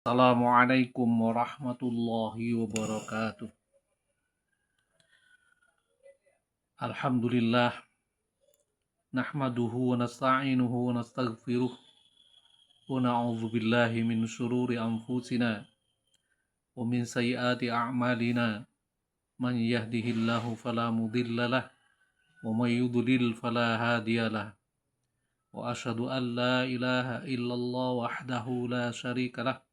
Assalamualaikum warahmatullahi wabarakatuh. Alhamdulillah, nahmaduhu wa nasta'inuhu wa nastaghfiruh wa na'udzu billahi min syururi anfusina wa min sayyiati a'malina. Man yahdihillahu fala mudhillalah wa man yudlil fala hadiyalah. Wa asyhadu an la ilaha illallah wahdahu la syarikalah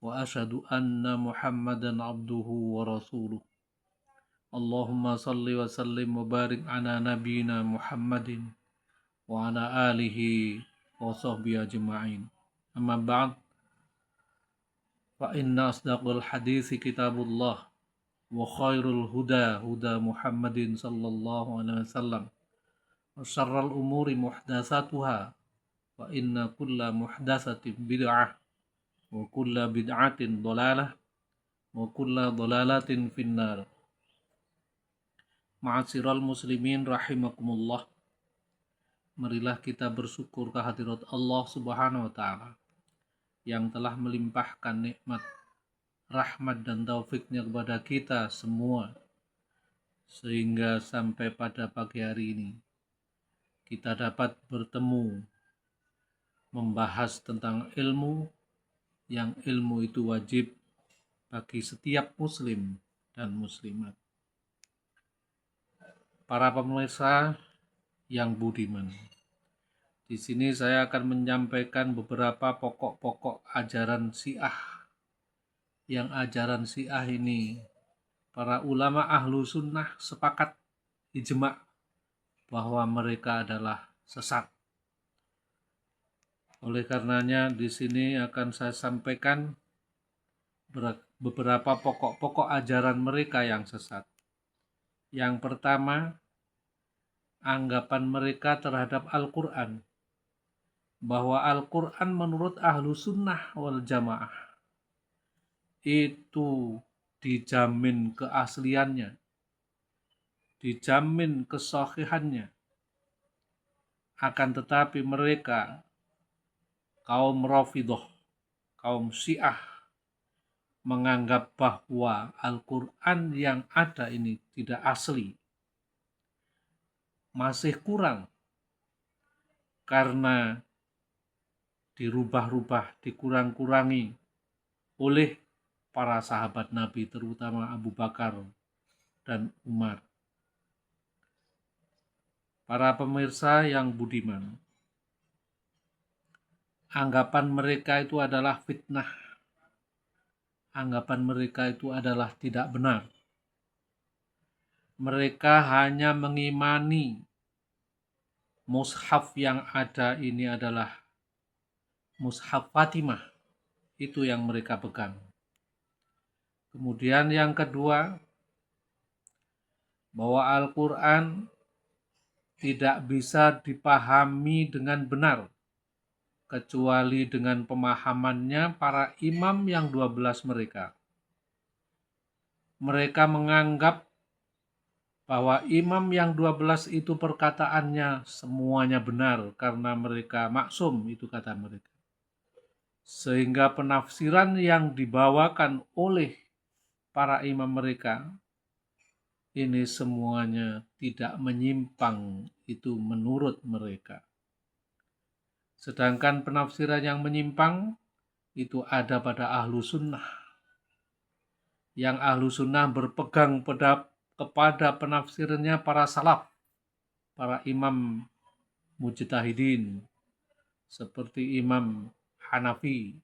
wa asyhadu anna Muhammadan abduhu wa rasuluh. Allahumma salli wa sallim wa barik ala nabiyina Muhammadin wa ala alihi wa sahbihi ajma'in. Amma ba'd, fa inna asdaqal hadithi kitabullah wa khairul huda huda Muhammadin sallallahu alaihi wasallam wa syarral umuri muhdatsatuha wa inna kulla muhdatsatin bid'ah wa kulla bid'atin dhalalah wa kulla dhalalatin finnar. Ma'asyiral muslimin rahimakumullah. Marilah kita bersyukur kehadirat Allah Subhanahu wa taala yang telah melimpahkan nikmat, rahmat dan taufiknya kepada kita semua sehingga sampai pada pagi hari ini kita dapat bertemu membahas tentang ilmu yang ilmu itu wajib bagi setiap muslim dan muslimat. Para pemirsa yang budiman, di sini saya akan menyampaikan beberapa pokok-pokok ajaran Syiah. Yang ajaran Syiah ini para ulama ahlu sunnah sepakat ijma' bahwa mereka adalah sesat. Oleh karenanya di sini akan saya sampaikan beberapa pokok-pokok ajaran mereka yang sesat. Yang pertama, anggapan mereka terhadap Al-Quran, bahwa Al-Quran menurut ahlu sunnah wal jamaah itu dijamin keasliannya, dijamin kesahihannya. Akan tetapi mereka, kaum Rafidhah, kaum Syiah, menganggap bahwa Al-Quran yang ada ini tidak asli, masih kurang karena dirubah-rubah, dikurang-kurangi oleh para sahabat Nabi, terutama Abu Bakar dan Umar. Para pemirsa yang budiman, anggapan mereka itu adalah fitnah, anggapan mereka itu adalah tidak benar. Mereka hanya mengimani mushaf yang ada ini adalah mushaf Fatimah, itu yang mereka pegang. Kemudian yang kedua, bahwa Al-Quran tidak bisa dipahami dengan benar kecuali dengan pemahamannya para imam yang 12 mereka. Mereka menganggap bahwa imam yang 12 itu perkataannya semuanya benar karena mereka maksum, itu kata mereka. Sehingga penafsiran yang dibawakan oleh para imam mereka ini semuanya tidak menyimpang, itu menurut mereka. Sedangkan penafsiran yang menyimpang itu ada pada ahlu sunnah. Yang ahlu sunnah berpegang kepada penafsirannya para salaf, para imam mujtahidin, seperti Imam Hanafi,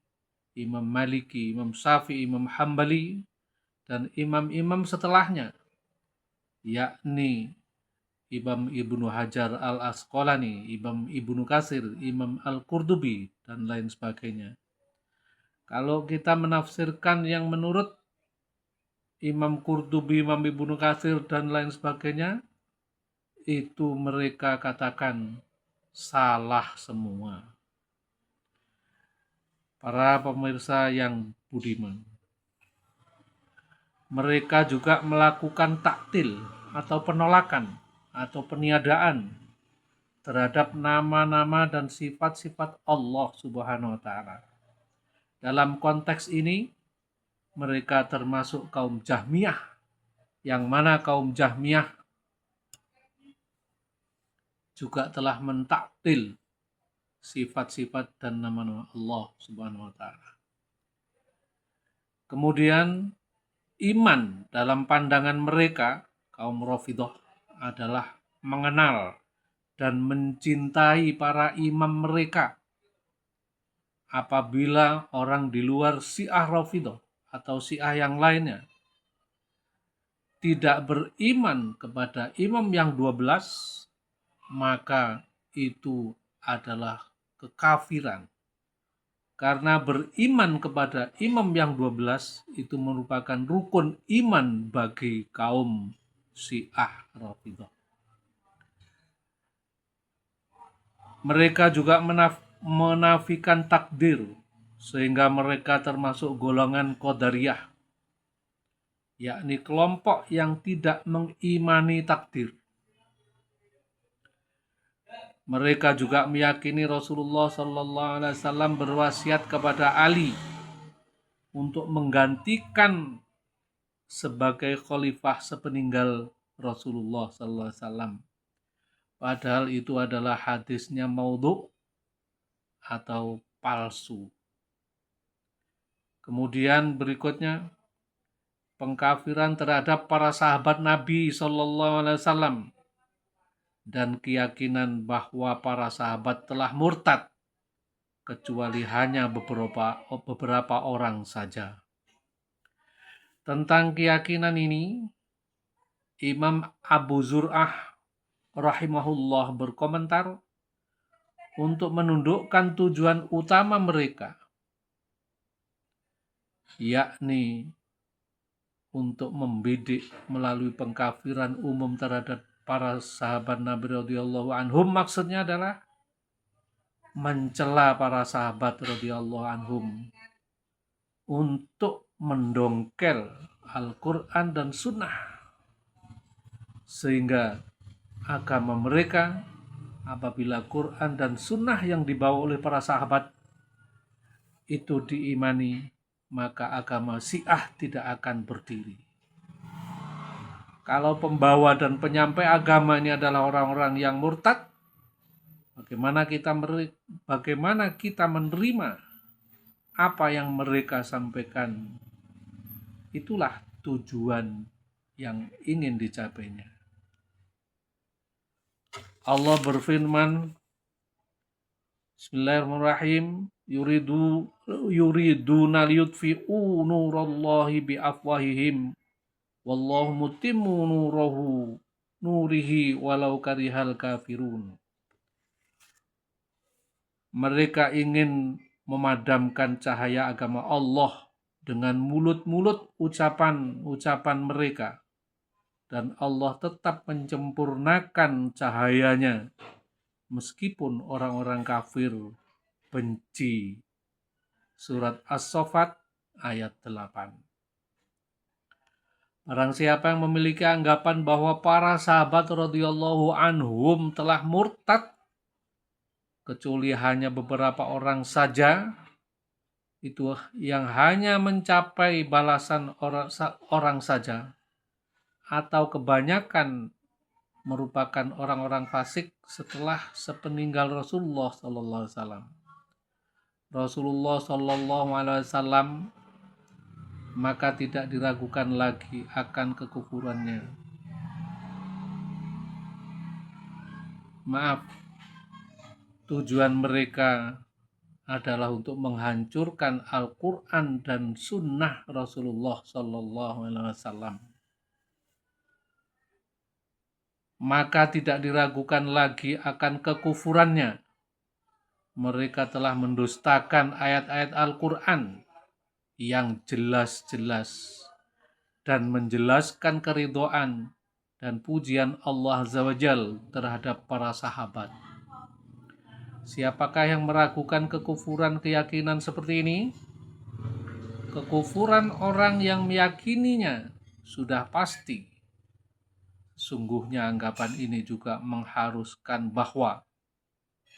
Imam Maliki, Imam Syafi'i, Imam Hambali, dan imam-imam setelahnya, yakni Imam Ibnu Hajar Al-Asqalani, Imam Ibnu Katsir, Imam Al-Qurtubi, dan lain sebagainya. Kalau kita menafsirkan yang menurut Imam Qurtubi, Imam Ibnu Katsir, dan lain sebagainya, itu mereka katakan salah semua. Para pemirsa yang budiman, mereka juga melakukan taktil atau penolakan atau peniadaan terhadap nama-nama dan sifat-sifat Allah Subhanahu wa taala. Dalam konteks ini, mereka termasuk kaum Jahmiyah, yang mana kaum Jahmiyah juga telah mentaktil sifat-sifat dan nama-nama Allah Subhanahu wa taala. Kemudian iman dalam pandangan mereka, kaum Rafidhah, adalah mengenal dan mencintai para imam mereka. Apabila orang di luar Syiah Rafidhah atau Syiah yang lainnya tidak beriman kepada imam yang 12, maka itu adalah kekafiran. Karena beriman kepada imam yang 12 itu merupakan rukun iman bagi kaum Syiah Rafidhah. Mereka juga menafikan takdir, sehingga mereka termasuk golongan Qadariyah, yakni kelompok yang tidak mengimani takdir. Mereka juga meyakini Rasulullah SAW berwasiat kepada Ali untuk menggantikan sebagai khalifah sepeninggal Rasulullah SAW. Padahal itu adalah hadisnya maudhu atau palsu. Kemudian berikutnya, pengkafiran terhadap para sahabat Nabi SAW dan keyakinan bahwa para sahabat telah murtad kecuali hanya beberapa orang saja. Tentang keyakinan ini, Imam Abu Zur'ah rahimahullah berkomentar, untuk menundukkan tujuan utama mereka, yakni untuk membidik melalui pengkafiran umum terhadap para sahabat Nabi radhiyallahu anhum, maksudnya adalah mencela para sahabat radhiyallahu anhum untuk mendongkel Al-Quran dan Sunnah, sehingga agama mereka, apabila Quran dan Sunnah yang dibawa oleh para sahabat itu diimani, maka agama Syiah tidak akan berdiri. Kalau pembawa dan penyampai agama ini adalah orang-orang yang murtad, bagaimana kita menerima apa yang mereka sampaikan? Itulah tujuan yang ingin dicapainya. Allah berfirman, Bismillahirrahmanirrahim, yuriduna liyutfi'u nurallahi biafwahihim wallahu mutimmu nurihi walau karihal kafirun. Mereka ingin memadamkan cahaya agama Allah dengan mulut-mulut ucapan mereka, dan Allah tetap menyempurnakan cahayanya meskipun orang-orang kafir benci. Surat As-Saffat ayat 8. Barang siapa yang memiliki anggapan bahwa para sahabat radhiyallahu anhum telah murtad kecuali hanya beberapa orang saja, itu yang hanya mencapai balasan orang saja, atau kebanyakan merupakan orang-orang fasik setelah sepeninggal Rasulullah SAW. Rasulullah SAW maka tidak diragukan lagi akan kekufurannya. Maaf, tujuan mereka adalah untuk menghancurkan Al-Quran dan Sunnah Rasulullah SAW. Maka tidak diragukan lagi akan kekufurannya. Mereka telah mendustakan ayat-ayat Al-Quran yang jelas-jelas dan menjelaskan keridhaan dan pujian Allah Azza wa Jalla terhadap para sahabat. Siapakah yang meragukan kekufuran keyakinan seperti ini? Kekufuran orang yang meyakininya sudah pasti. Sungguhnya anggapan ini juga mengharuskan bahwa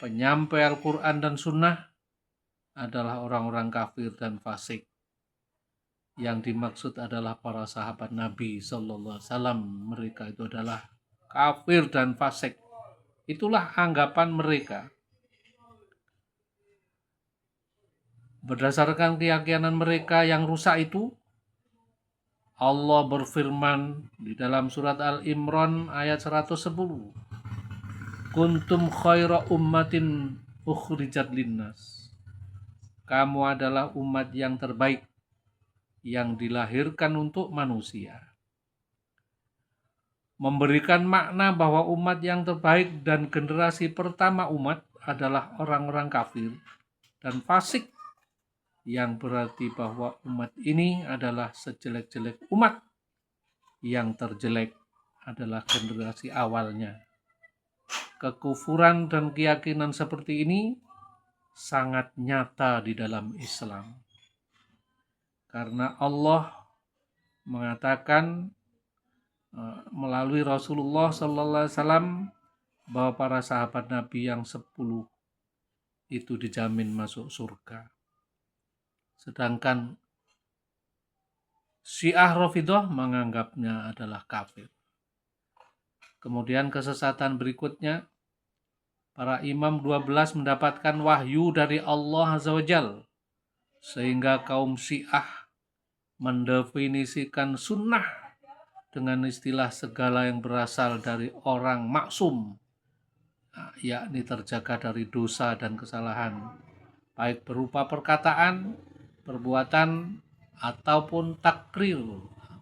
penyampai Al-Quran dan Sunnah adalah orang-orang kafir dan fasik. Yang dimaksud adalah para sahabat Nabi Sallallahu Alaihi Wasallam. Mereka itu adalah kafir dan fasik. Itulah anggapan mereka. Berdasarkan keyakinan mereka yang rusak itu, Allah berfirman di dalam surat Al-Imran ayat 110. Kuntum khaira ummatin ukhrijat linnas. Kamu adalah umat yang terbaik yang dilahirkan untuk manusia. Memberikan makna bahwa umat yang terbaik dan generasi pertama umat adalah orang-orang kafir dan fasik, yang berarti bahwa umat ini adalah sejelek-jelek umat. Yang terjelek adalah generasi awalnya. Kekufuran dan keyakinan seperti ini sangat nyata di dalam Islam. Karena Allah mengatakan melalui Rasulullah Sallallahu Alaihi Wasallam bahwa para sahabat Nabi yang 10 itu dijamin masuk surga. Sedangkan Syiah Rafidhah menganggapnya adalah kafir. Kemudian kesesatan berikutnya, para imam 12 mendapatkan wahyu dari Allah Azza wa Jalla, sehingga kaum Syiah mendefinisikan sunnah dengan istilah segala yang berasal dari orang maksum, yakni terjaga dari dosa dan kesalahan, baik berupa perkataan, perbuatan, ataupun takrir,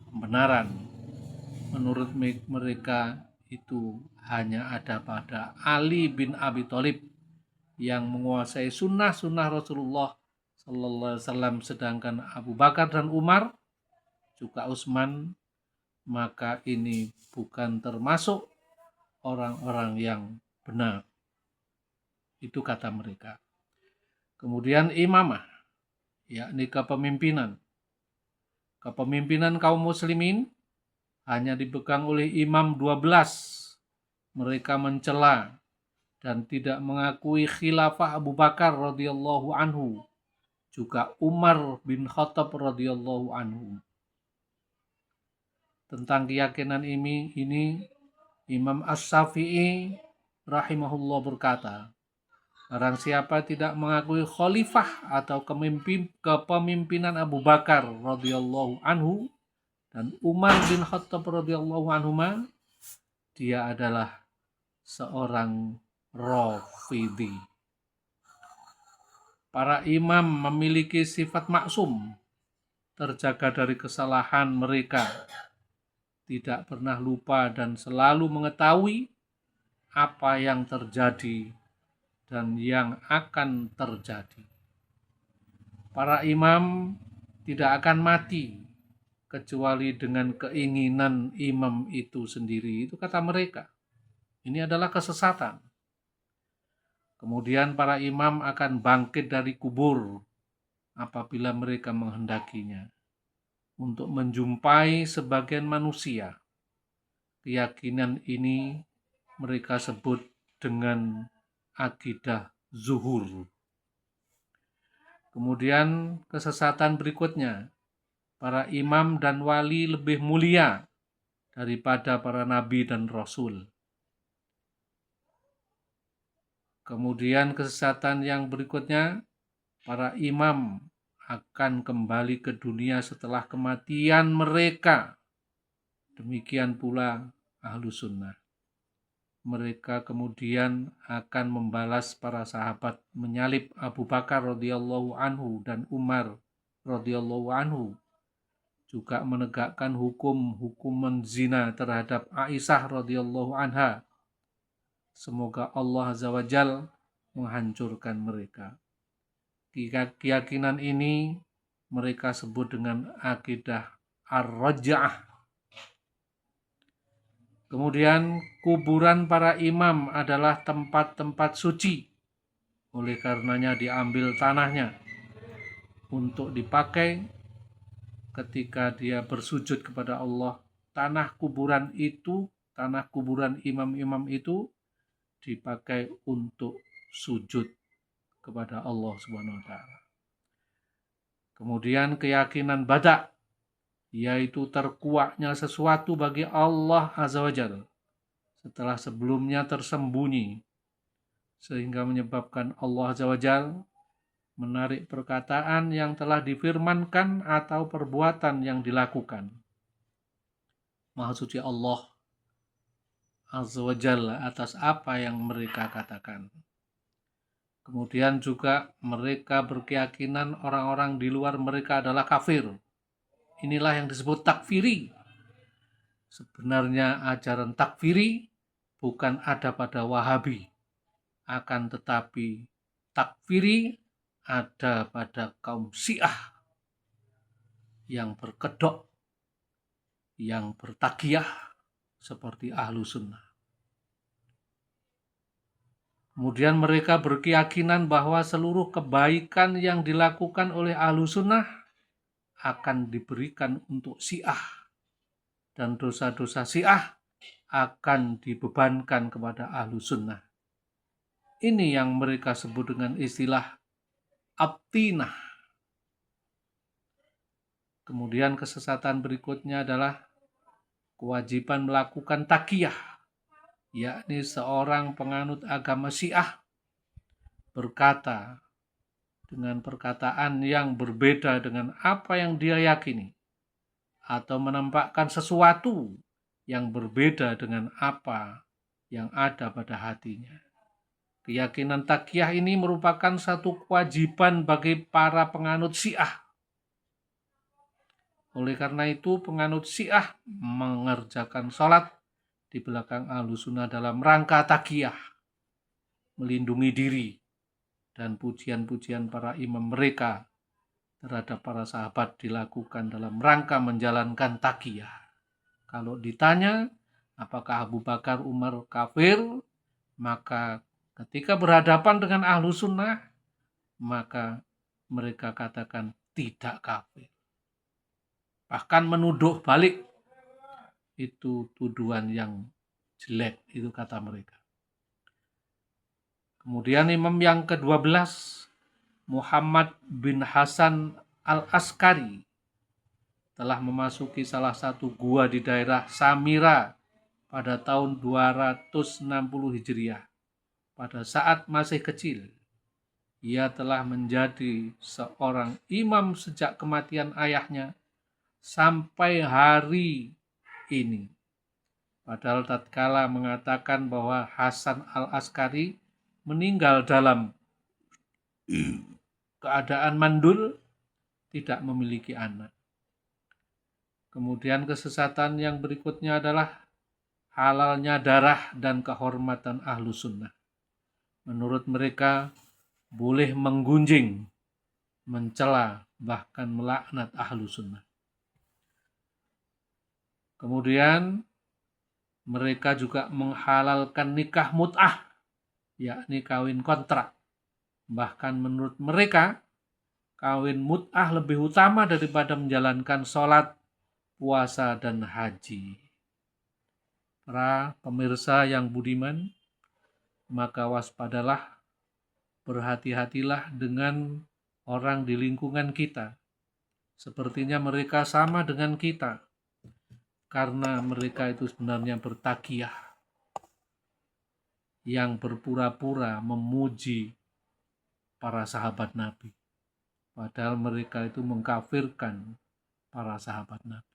pembenaran. Menurut mereka itu hanya ada pada Ali bin Abi Thalib yang menguasai sunnah-sunnah Rasulullah Sallallahu Alaihi Wasallam, sedangkan Abu Bakar dan Umar juga Utsman, maka ini bukan termasuk orang-orang yang benar. Itu kata mereka. Kemudian imamah, yakni kepemimpinan. Kepemimpinan kaum muslimin hanya dipegang oleh imam 12. Mereka mencela dan tidak mengakui khilafah Abu Bakar radhiyallahu anhu, juga Umar bin Khattab radhiyallahu anhu. Tentang keyakinan ini Imam Asy-Syafi'i rahimahullah berkata, barang siapa tidak mengakui khalifah atau kepemimpinan Abu Bakar radhiyallahu anhu dan Umar bin Khattab radhiyallahu anhuma, dia adalah seorang Rafidhi. Para imam memiliki sifat maksum, terjaga dari kesalahan mereka, tidak pernah lupa dan selalu mengetahui apa yang terjadi dan yang akan terjadi. Para imam tidak akan mati kecuali dengan keinginan imam itu sendiri. Itu kata mereka. Ini adalah kesesatan. Kemudian para imam akan bangkit dari kubur apabila mereka menghendakinya untuk menjumpai sebagian manusia. Keyakinan ini mereka sebut dengan akidah zuhur. Kemudian kesesatan berikutnya, para imam dan wali lebih mulia daripada para nabi dan rasul. Kemudian kesesatan yang berikutnya, para imam akan kembali ke dunia setelah kematian mereka. Demikian pula ahlu sunnah. Mereka kemudian akan membalas para sahabat menyalib Abu Bakar radhiyallahu anhu dan Umar radhiyallahu anhu, juga menegakkan hukuman zina terhadap Aisyah radhiyallahu anha. Semoga Allah Azza wa Jalla menghancurkan mereka. Keyakinan ini mereka sebut dengan akidah ar-raj'ah. Kemudian kuburan para imam adalah tempat-tempat suci. Oleh karenanya diambil tanahnya untuk dipakai ketika dia bersujud kepada Allah. Tanah kuburan imam-imam itu dipakai untuk sujud kepada Allah Subhanahu wa taala. Kemudian keyakinan bada, yaitu terkuaknya sesuatu bagi Allah Azza wa Jalla setelah sebelumnya tersembunyi, sehingga menyebabkan Allah Azza wa Jalla menarik perkataan yang telah difirmankan atau perbuatan yang dilakukan. Maha suci Allah Azza wa Jalla atas apa yang mereka katakan. Kemudian juga mereka berkeyakinan orang-orang di luar mereka adalah kafir. Inilah yang disebut takfiri. Sebenarnya ajaran takfiri bukan ada pada Wahabi, akan tetapi takfiri ada pada kaum Syiah yang berkedok, yang bertakiyah seperti Ahlu Sunnah. Kemudian mereka berkeyakinan bahwa seluruh kebaikan yang dilakukan oleh Ahlu Sunnah akan diberikan untuk Syiah, dan dosa-dosa Syiah akan dibebankan kepada Ahlu Sunnah. Ini yang mereka sebut dengan istilah abtinah. Kemudian kesesatan berikutnya adalah kewajiban melakukan takiyah, yakni seorang penganut agama Syiah berkata dengan perkataan yang berbeda dengan apa yang dia yakini, atau menampakkan sesuatu yang berbeda dengan apa yang ada pada hatinya. Keyakinan takiyah ini merupakan satu kewajiban bagi para penganut Syiah. Oleh karena itu, penganut Syiah mengerjakan sholat di belakang Ahlu Sunnah dalam rangka takiyah, melindungi diri, dan pujian-pujian para imam mereka terhadap para sahabat dilakukan dalam rangka menjalankan takiyah. Kalau ditanya apakah Abu Bakar, Umar kafir, maka ketika berhadapan dengan Ahlu Sunnah, maka mereka katakan tidak kafir. Bahkan menuduh balik, itu tuduhan yang jelek, itu kata mereka. Kemudian imam yang ke-12, Muhammad bin Hasan al-Askari, telah memasuki salah satu gua di daerah Samira pada tahun 260 Hijriah. Pada saat masih kecil, ia telah menjadi seorang imam sejak kematian ayahnya sampai hari ini. Padahal tatkala mengatakan bahwa Hasan al-Askari meninggal dalam keadaan mandul, tidak memiliki anak. Kemudian kesesatan yang berikutnya adalah halalnya darah dan kehormatan Ahlu Sunnah. Menurut mereka boleh menggunjing, mencela, bahkan melaknat Ahlu Sunnah. Kemudian mereka juga menghalalkan nikah mut'ah, yakni kawin kontrak. Bahkan menurut mereka, kawin mut'ah lebih utama daripada menjalankan sholat, puasa, dan haji. Para pemirsa yang budiman, maka waspadalah, berhati-hatilah dengan orang di lingkungan kita. Sepertinya mereka sama dengan kita, karena mereka itu sebenarnya bertakiyah, yang berpura-pura memuji para sahabat Nabi, padahal mereka itu mengkafirkan para sahabat Nabi.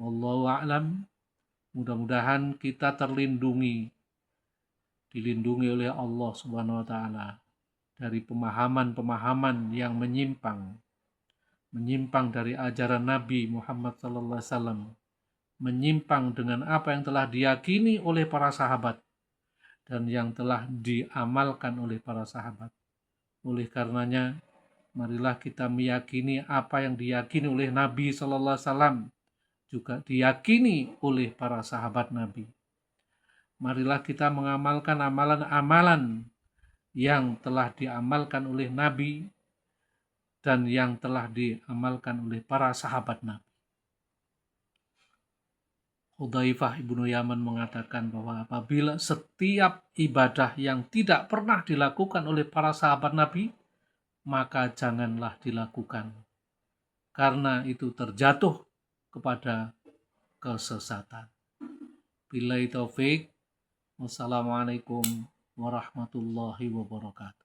Wallahu a'lam. Mudah-mudahan kita dilindungi oleh Allah Subhanahu wa taala dari pemahaman-pemahaman yang menyimpang dari ajaran Nabi Muhammad sallallahu alaihi wasallam, menyimpang dengan apa yang telah diyakini oleh para sahabat dan yang telah diamalkan oleh para sahabat. Oleh karenanya, marilah kita meyakini apa yang diyakini oleh Nabi sallallahu alaihi wasallam, juga diyakini oleh para sahabat Nabi. Marilah kita mengamalkan amalan-amalan yang telah diamalkan oleh Nabi dan yang telah diamalkan oleh para sahabat Nabi. Hudzaifah ibnu Yaman mengatakan bahwa apabila setiap ibadah yang tidak pernah dilakukan oleh para sahabat Nabi, maka janganlah dilakukan, karena itu terjatuh kepada kesesatan. Billahi taufik. Wassalamualaikum warahmatullahi wabarakatuh.